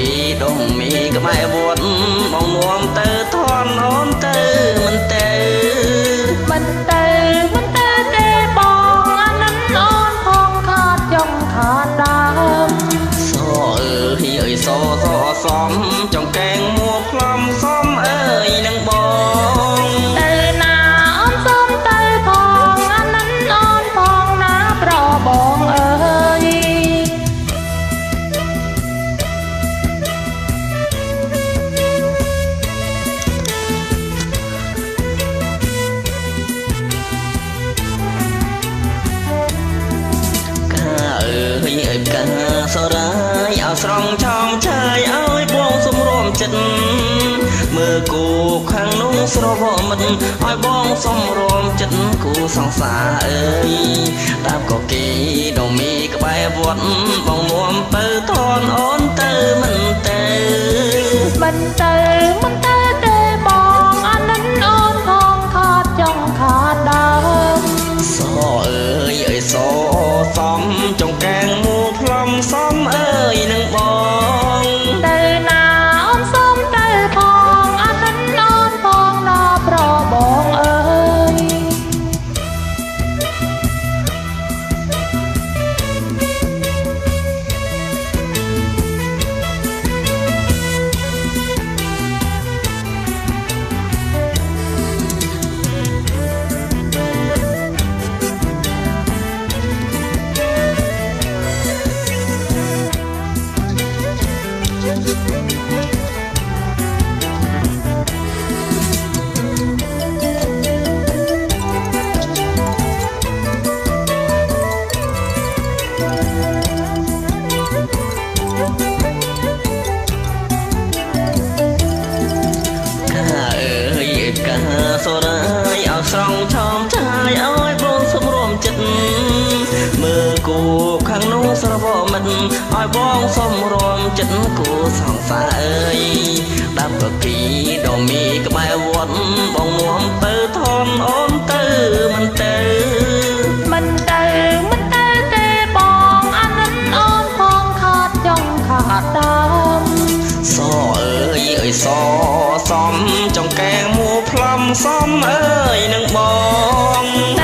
ពីដុំមីក្បែរវត្តបងនួមទៅធន់អូនទៅមិនទៅមិនទៅទេបងអានឹងអូនផងខាតចង់ខាតដើមសអើយសសំចង្កេងមួផ្លំសំអើយនឹងបងទៅណាអូនសុំទៅផងអានឹងអូនផងណាប្របងអើយកាសរាយឲ្យស្រងឆោមឆាយឲ្យបងសម្រួមចិត្តមើលគូខាងនោះស្រវមិនឲ្យបងសម្រួមចិត្តគូសង្សារអើយតាមក៏គេដងមីក្បែរវត្តបងនួមទៅធន់អូនទៅមិនទៅទេបងអានឹងអូនផងខាតចង់ខាតដើមសអើយសសំចង្កេងមួផ្លំសំអើយនឹងបងទៅណាអូនសុំទៅផងអានឹងអូនផងណាប្របងអើយសរាយឲ្យស្រងឆោមឆាយឲ្យបងសម្រួមចិត្តមើលគូខាងនោះស្រវមិនឲ្យបងសម្រួមចិត្តគូសង្សារអើយដាប់កគីដងមីក្បែរវត្តបងនួមទៅធន់អូនទៅមិនទៅទេបងអានឹងអូនផងខាតចង់ខាតដើមសអើយសសំចង្កេងមួផ្លំសំអើយនឹងបង